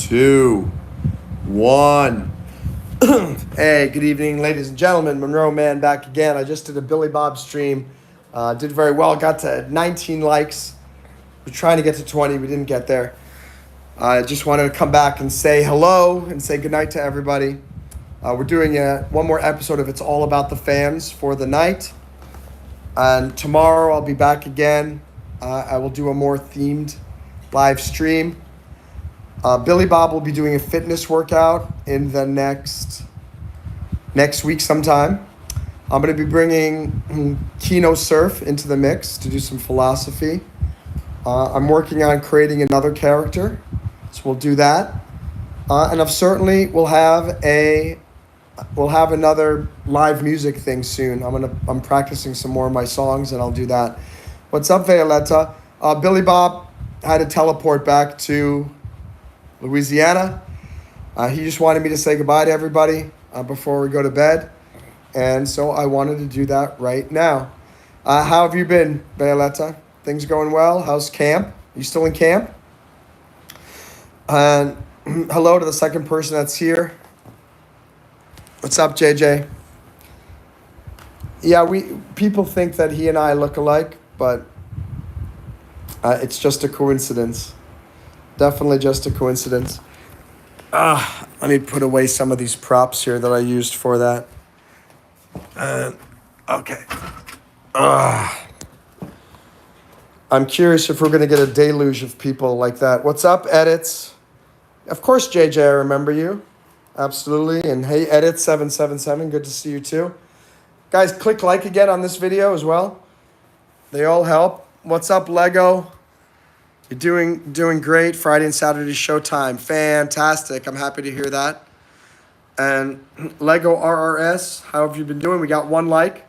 2, 1. Hey, good evening, ladies and gentlemen. MonroeMann back again. I just did a Billy Bob stream. Did very well. Got to 19 likes. We're trying to get to 20. We didn't get there. I just wanted to come back and say hello and say goodnight to everybody. We're doing one more episode of It's All About the Fans for the night. And tomorrow I'll be back again. I will do a more themed live stream. Billy Bob will be doing a fitness workout in the next week sometime. I'm going to be bringing Kino Surf into the mix to do some philosophy. I'm working on creating another character, so we'll do that. And I've certainly we'll have another live music thing soon. I'm practicing some more of my songs, and I'll do that. What's up, Violetta? Billy Bob had to teleport back to Louisiana. He just wanted me to say goodbye to everybody before we go to bed. And so I wanted to do that right now. How have you been, Violetta? Things going well? How's camp? You still in camp? And hello to the second person that's here. What's up, JJ? Yeah, people think that he and I look alike, but it's just a coincidence. Definitely just a coincidence. Let me put away some of these props here that I used for that. Okay. I'm curious if we're going to get a deluge of people like that. What's up, Edits? Of course, JJ, I remember you. Absolutely. And hey, Edit777, good to see you too. Guys, click like again on this video as well. They all help. What's up, Lego? You're doing great. Friday and Saturday showtime. Fantastic. I'm happy to hear that. And Lego RRS, how have you been doing? We got 1 like.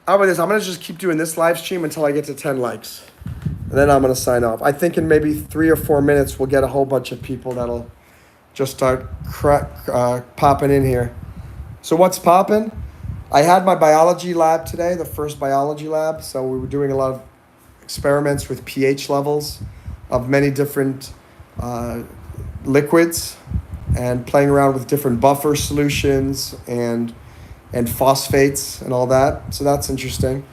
How about this? I'm going to just keep doing this live stream until I get to 10 likes. And then I'm going to sign off. I think in maybe 3 or 4 minutes, we'll get a whole bunch of people that'll just start popping in here. So what's popping? I had my biology lab today, the first biology lab. So we were doing a lot of experiments with pH levels of many different liquids and playing around with different buffer solutions and phosphates and all that. So that's interesting.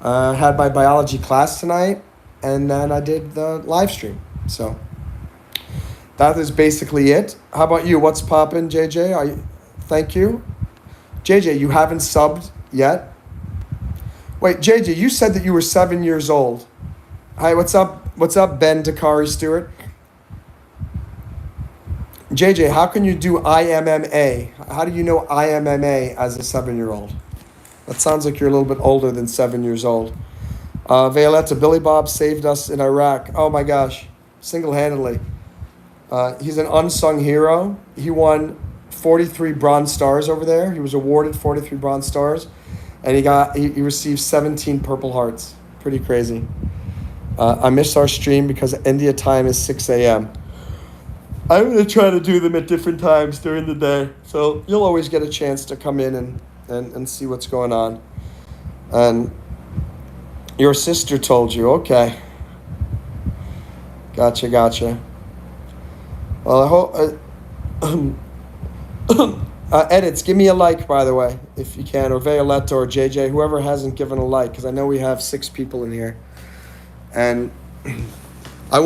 Had my biology class tonight, and then I did the live stream. So that is basically it. How about you? What's poppin', JJ? Thank you. JJ, you haven't subbed yet? Wait, JJ, you said that you were 7 years old. Hi, what's up? What's up, Ben Dakari Stewart? JJ, how can you do IMMA? How do you know IMMA as a 7-year-old? That sounds like you're a little bit older than 7 years old. Violetta, Billy Bob saved us in Iraq. Oh my gosh, single-handedly. He's an unsung hero. He won 43 Bronze Stars over there. He was awarded 43 Bronze Stars, and he received 17 Purple Hearts. Pretty crazy. I missed our stream because India time is 6 a.m. I'm going to try to do them at different times during the day. So you'll always get a chance to come in and see what's going on. And your sister told you. Okay. Gotcha. Well, I hope... Edits, give me a like, by the way, if you can. Or Violetta or JJ, whoever hasn't given a like. Because I know we have 6 people in here. And I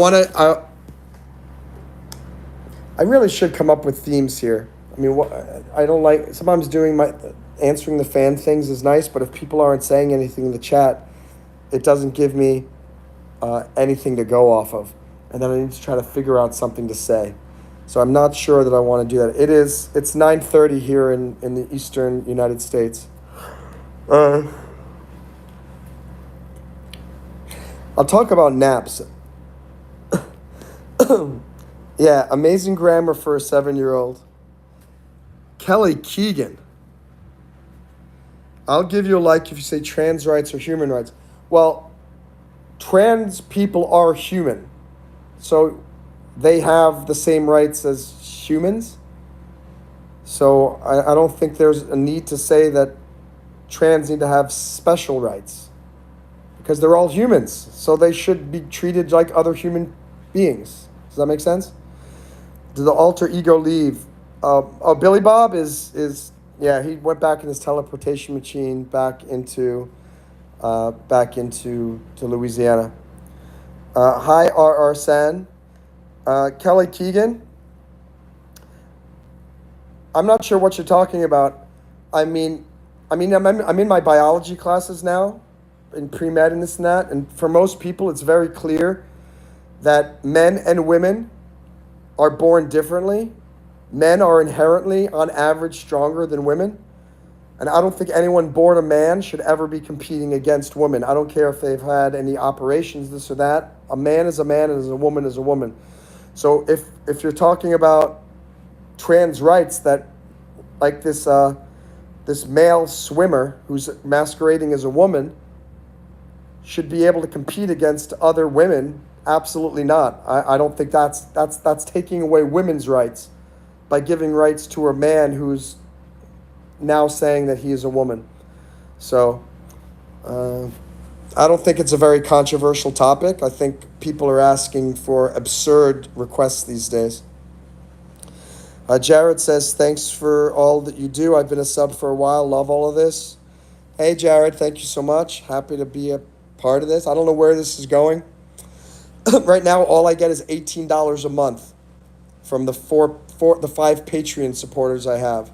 really should come up with themes here. I mean, I don't like, sometimes answering the fan things is nice, but if people aren't saying anything in the chat, it doesn't give me anything to go off of. And then I need to try to figure out something to say. So I'm not sure that I want to do that. It's 9:30 here in the eastern United States. I'll talk about naps. Yeah, amazing grammar for a 7-year-old. Kelly Keegan. I'll give you a like if you say trans rights or human rights. Well, trans people are human. So they have the same rights as humans. So I don't think there's a need to say that trans need to have special rights. Because they're all humans, so they should be treated like other human beings. Does that make sense? Did the alter ego leave? Billy Bob is yeah. He went back in his teleportation machine back into to Louisiana. Hi, R. San. Kelly Keegan. I'm not sure what you're talking about. I mean, I'm in my biology classes now, in pre med and this and that. And for most people, it's very clear that men and women are born differently. Men are inherently, on average, stronger than women. And I don't think anyone born a man should ever be competing against women. I don't care if they've had any operations, this or that. A man is a man, and a woman is a woman. So if you're talking about trans rights, that like this male swimmer who's masquerading as a woman should be able to compete against other women, absolutely not. I don't think that's taking away women's rights by giving rights to a man who's now saying that he is a woman. So I don't think it's a very controversial topic. I think people are asking for absurd requests these days. Jared says, thanks for all that you do. I've been a sub for a while. Love all of this. Hey, Jared, thank you so much. Happy to be a part of this. I don't know where this is going. Right now, all I get is $18 a month from the five Patreon supporters I have.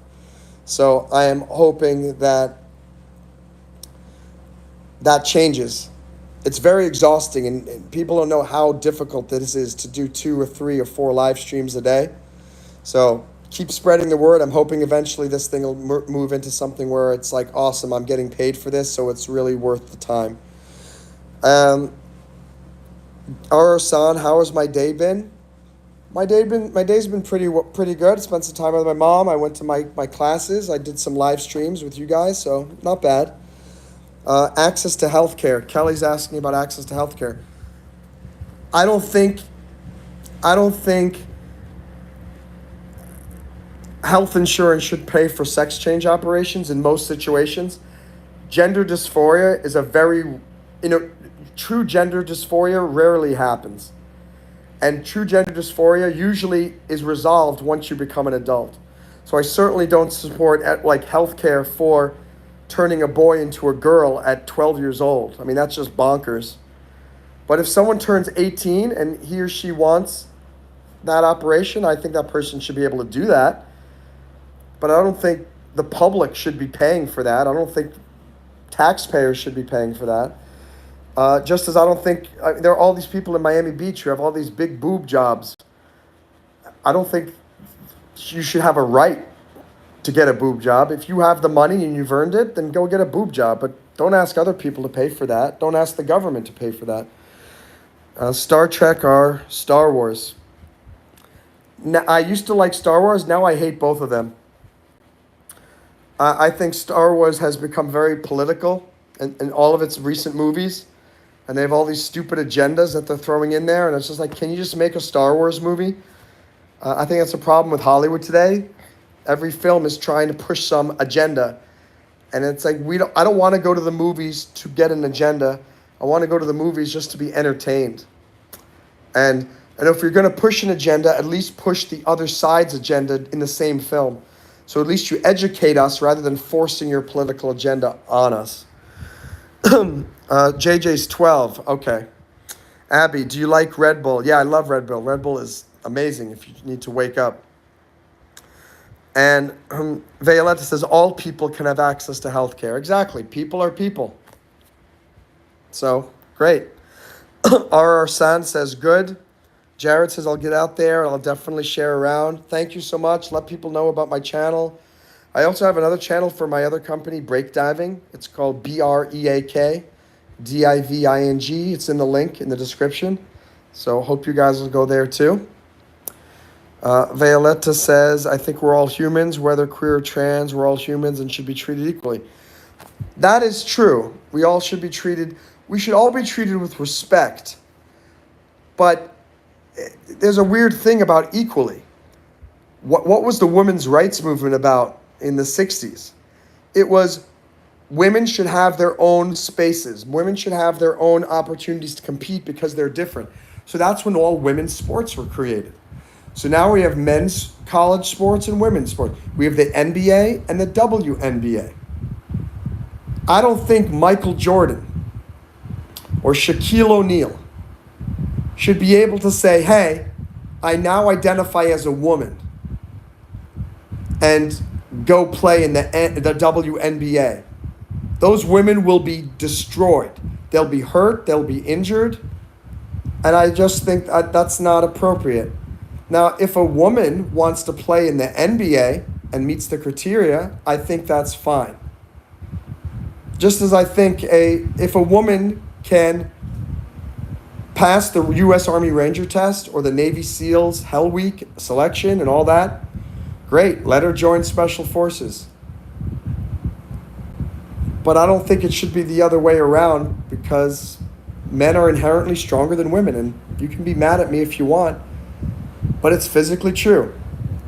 So I am hoping that changes. It's very exhausting, and people don't know how difficult this is to do 2 or 3 or 4 live streams a day. So keep spreading the word. I'm hoping eventually this thing will move into something where it's like, awesome, I'm getting paid for this, so it's really worth the time. San, how has my day been? My day's been pretty good. I spent some time with my mom. I went to my classes. I did some live streams with you guys, so not bad. Access to healthcare. Kelly's asking about access to healthcare. I don't think health insurance should pay for sex change operations in most situations. Gender dysphoria is true gender dysphoria rarely happens. And true gender dysphoria usually is resolved once you become an adult. So I certainly don't support healthcare for turning a boy into a girl at 12 years old. I mean, that's just bonkers. But if someone turns 18 and he or she wants that operation, I think that person should be able to do that. But I don't think the public should be paying for that. I don't think taxpayers should be paying for that. Just as I don't think there are all these people in Miami Beach who have all these big boob jobs. I don't think you should have a right to get a boob job. If you have the money and you've earned it, then go get a boob job. But don't ask other people to pay for that. Don't ask the government to pay for that. Star Trek or Star Wars. Now, I used to like Star Wars. Now I hate both of them. I think Star Wars has become very political in all of its recent movies. And they have all these stupid agendas that they're throwing in there. And it's just like, can you just make a Star Wars movie? I think that's a problem with Hollywood today. Every film is trying to push some agenda. And it's like, I don't want to go to the movies to get an agenda. I want to go to the movies just to be entertained. And if you're going to push an agenda, at least push the other side's agenda in the same film. So at least you educate us rather than forcing your political agenda on us. JJ's 12. Okay. Abby, do you like Red Bull? Yeah, I love Red Bull. Red Bull is amazing if you need to wake up. And Violetta says all people can have access to healthcare. Exactly. People are people. So, great. RR San says good. Jared says I'll get out there. I'll definitely share around. Thank you so much. Let people know about my channel. I also have another channel for my other company, Break Diving. It's called BREAK DIVING. It's in the link in the description. So hope you guys will go there too. Violetta says, I think we're all humans, whether queer or trans, we're all humans and should be treated equally. That is true. We should all be treated with respect. But there's a weird thing about equally. What was the women's rights movement about in the 60s? It was women should have their own spaces. Women should have their own opportunities to compete because they're different. So that's when all women's sports were created. So now we have men's college sports and women's sports. We have the NBA and the WNBA. I don't think Michael Jordan or Shaquille O'Neal should be able to say, hey, I now identify as a woman and go play in the WNBA. Those women will be destroyed. They'll be hurt. They'll be injured. And I just think that's not appropriate. Now, if a woman wants to play in the NBA and meets the criteria, I think that's fine. Just as I think if a woman can pass the U.S. Army Ranger test or the Navy SEALs Hell Week selection and all that, great, let her join Special Forces. But I don't think it should be the other way around, because men are inherently stronger than women, and you can be mad at me if you want, but it's physically true.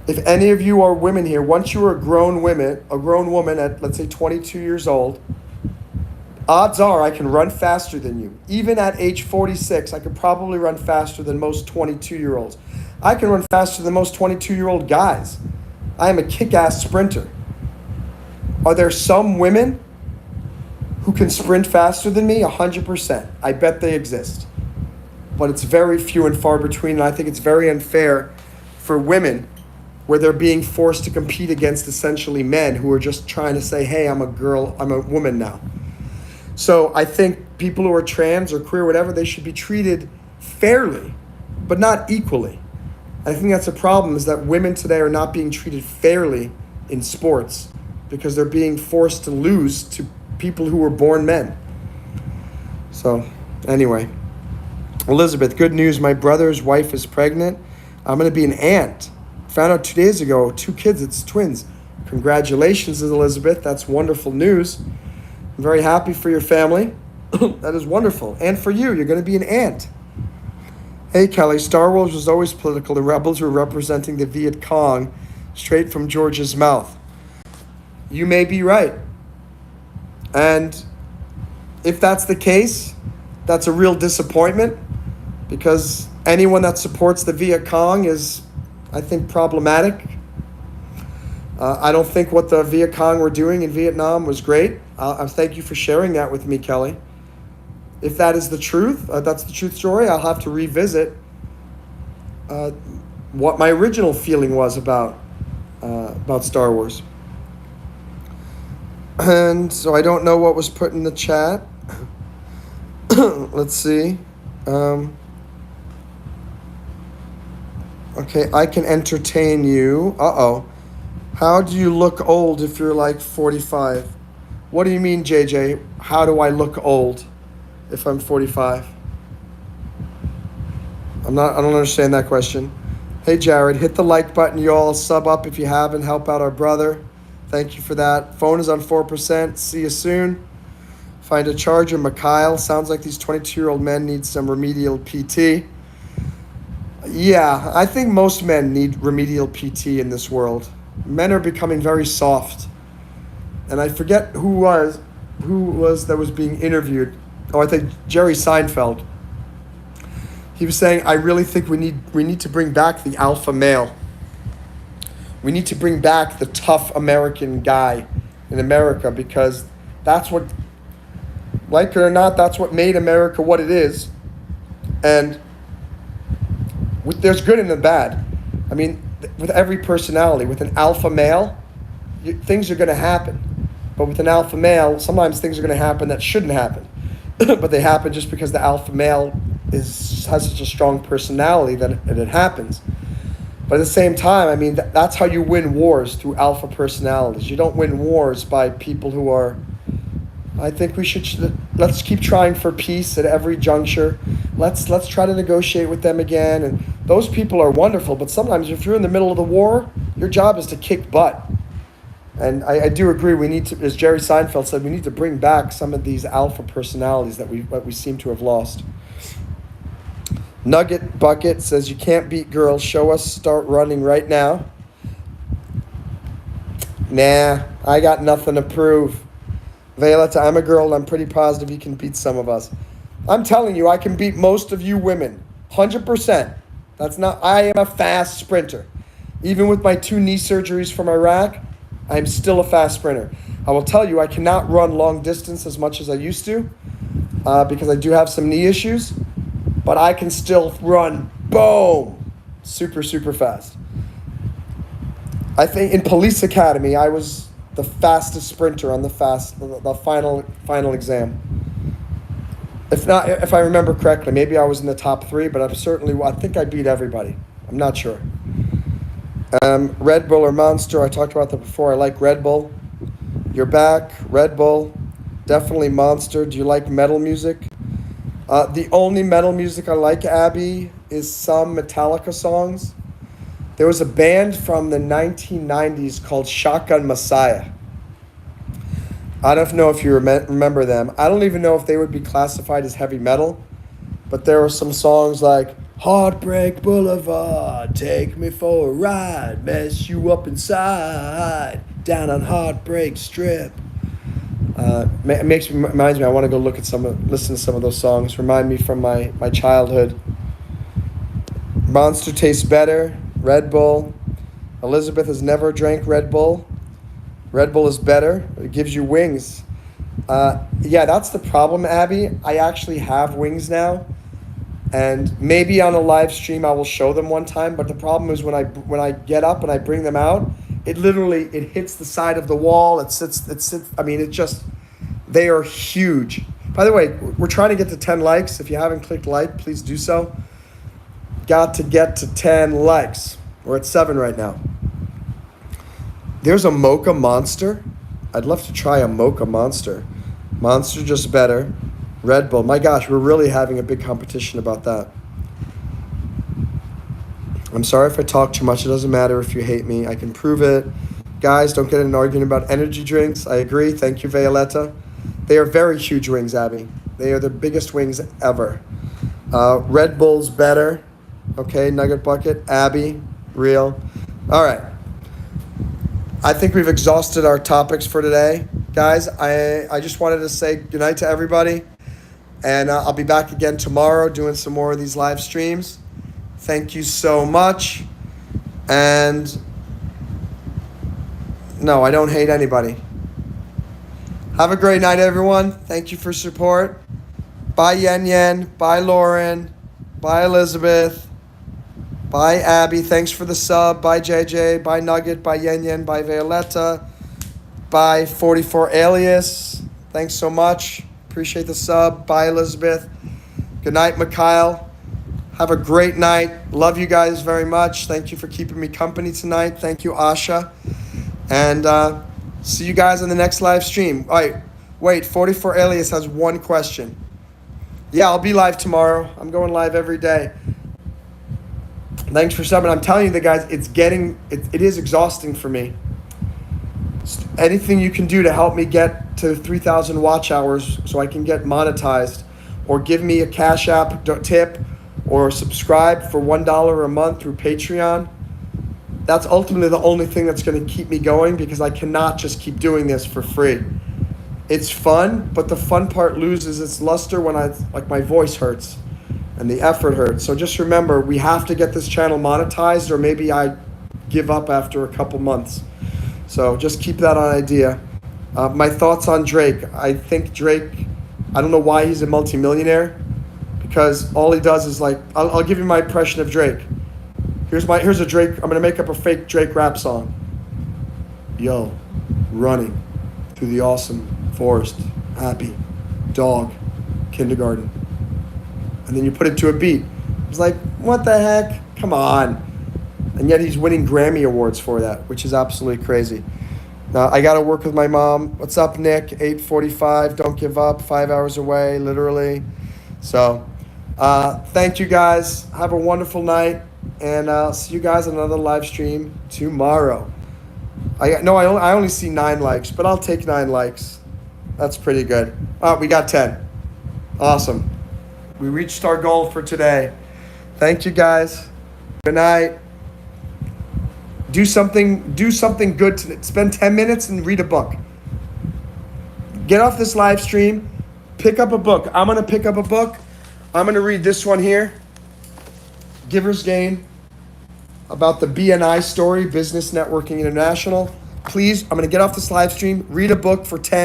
If any of you are women here, once you are a grown woman at, let's say, 22 years old, odds are I can run faster than you. Even at age 46, I could probably run faster than most 22-year-olds. I can run faster than most 22-year-old guys. I am a kick-ass sprinter. Are there some women who can sprint faster than me? 100%. I bet they exist. But it's very few and far between, and I think it's very unfair for women where they're being forced to compete against essentially men who are just trying to say, hey, I'm a woman now. So I think people who are trans or queer, whatever, they should be treated fairly, but not equally. I think that's a problem, is that women today are not being treated fairly in sports because they're being forced to lose to people who were born men. So anyway, Elizabeth, good news. My brother's wife is pregnant. I'm going to be an aunt. Found out 2 days ago, 2 kids, it's twins. Congratulations, Elizabeth. That's wonderful news. I'm very happy for your family. That is wonderful. And for you, you're going to be an aunt. Hey, Kelly, Star Wars was always political. The rebels were representing the Viet Cong straight from George's mouth. You may be right. And if that's the case, that's a real disappointment, because anyone that supports the Viet Cong is, I think, problematic. I don't think what the Viet Cong were doing in Vietnam was great. I thank you for sharing that with me, Kelly. If that is the truth, that's the truth story, I'll have to revisit what my original feeling was about Star Wars. And so I don't know what was put in the chat. Let's see. Okay, I can entertain you. How do you look old if you're like 45? What do you mean, JJ? How do I look old if I'm 45? I don't understand that question. Hey, Jared, hit the like button, y'all. Sub up if you haven't. Help out our brother. Thank you for that. Phone is on 4%. See you soon. Find a charger. Mikhail, sounds like these 22-year-old men need some remedial PT. Yeah, I think most men need remedial PT in this world. Men are becoming very soft. And I forget who was that was being interviewed. Oh, I think Jerry Seinfeld. He was saying, I really think we need to bring back the alpha male. We need to bring back the tough American guy in America, because that's what, like it or not, that's what made America what it is. And there's good and the bad. I mean, with every personality, with an alpha male, things are going to happen. But with an alpha male, sometimes things are going to happen that shouldn't happen. But they happen just because the alpha male has such a strong personality that it happens. But at the same time, I mean, that's how you win wars, through alpha personalities. You don't win wars by people who are... I think let's keep trying for peace at every juncture. Let's try to negotiate with them again. And those people are wonderful, but sometimes if you're in the middle of the war, your job is to kick butt. And I do agree, we need to, as Jerry Seinfeld said, we need to bring back some of these alpha personalities that we seem to have lost. Nugget Bucket says, you can't beat girls. Show us, start running right now. Nah, I got nothing to prove. Violetta, I'm a girl and I'm pretty positive you can beat some of us. I'm telling you, I can beat most of you women. 100%. I am a fast sprinter. Even with my 2 knee surgeries from Iraq, I'm still a fast sprinter. I will tell you, I cannot run long distance as much as I used to because I do have some knee issues, but I can still run, boom, super, super fast. I think in police academy, I was the fastest sprinter on the final exam. If I remember correctly, maybe I was in the top 3, but I think I beat everybody. I'm not sure. Red Bull or Monster, I talked about that before. I like Red Bull. You're back, Red Bull. Definitely Monster. Do you like metal music? The only metal music I like, Abby, is some Metallica songs. There was a band from the 1990s called Shotgun Messiah. I don't know if you remember them. I don't even know if they would be classified as heavy metal, but there were some songs like Heartbreak Boulevard, take me for a ride, mess you up inside, down on Heartbreak Strip. Reminds me, I want to go listen to some of those songs. Remind me from my childhood. Monster tastes better. Red Bull. Elizabeth has never drank Red Bull. Red Bull is better. It gives you wings. Yeah, that's the problem, Abby. I actually have wings now. And maybe on a live stream I will show them one time. But the problem is when I get up and I bring them out, it hits the side of the wall. It sits. I mean, they are huge. By the way, we're trying to get to 10 likes. If you haven't clicked like, please do so. Got to get to 10 likes. We're at 7 right now. There's a Mocha Monster. I'd love to try a Mocha Monster. Monster just better. Red Bull. My gosh, we're really having a big competition about that. I'm sorry if I talk too much. It doesn't matter if you hate me. I can prove it. Guys, don't get in an argument about energy drinks. I agree. Thank you, Violetta. They are very huge wings, Abby. They are the biggest wings ever. Red Bull's better. Okay, Nugget Bucket. Abby, real. All right. I think we've exhausted our topics for today. Guys, I just wanted to say goodnight to everybody. And I'll be back again tomorrow doing some more of these live streams. Thank you so much. And no, I don't hate anybody. Have a great night, everyone. Thank you for support. Bye, Yen Yen. Bye, Lauren. Bye, Elizabeth. Bye, Abby. Thanks for the sub. Bye, JJ. Bye, Nugget. Bye, Yen Yen. Bye, Violetta. Bye, 44 Alias. Thanks so much. Appreciate the sub. Bye, Elizabeth. Good night, Mikhail. Have a great night. Love you guys very much. Thank you for keeping me company tonight. Thank you, Asha. And see you guys on the next live stream. All right, wait, 44 Alias has one question. Yeah, I'll be live tomorrow. I'm going live every day. Thanks for subbing. I'm telling you, the guys, it is exhausting for me. Anything you can do to help me get to 3,000 watch hours so I can get monetized, or give me a Cash App tip, or subscribe for $1 a month through Patreon. That's ultimately the only thing that's going to keep me going, because I cannot just keep doing this for free. It's fun, but the fun part loses its luster when my voice hurts and the effort hurts. So just remember, we have to get this channel monetized, or maybe I give up after a couple months. So just keep that on idea. My thoughts on Drake. I think Drake, I don't know why he's a multimillionaire, because all he does is I'll give you my impression of Drake. Here's a Drake, I'm gonna make up a fake Drake rap song. Yo, running through the awesome forest, happy, dog, kindergarten. And then you put it to a beat. It's like, what the heck? Come on. And yet he's winning Grammy Awards for that, which is absolutely crazy. Now, I got to work with my mom. What's up, Nick? 8:45. Don't give up. 5 hours away, literally. So, thank you, guys. Have a wonderful night. And I'll see you guys on another live stream tomorrow. I only see 9 likes, but I'll take 9 likes. That's pretty good. We got 10. Awesome. We reached our goal for today. Thank you, guys. Good night. Do something good. Spend 10 minutes and read a book. Get off this live stream. Pick up a book. I'm going to pick up a book. I'm going to read this one here. Giver's Gain, about the BNI story, Business Networking International. Please, I'm going to get off this live stream, read a book for 10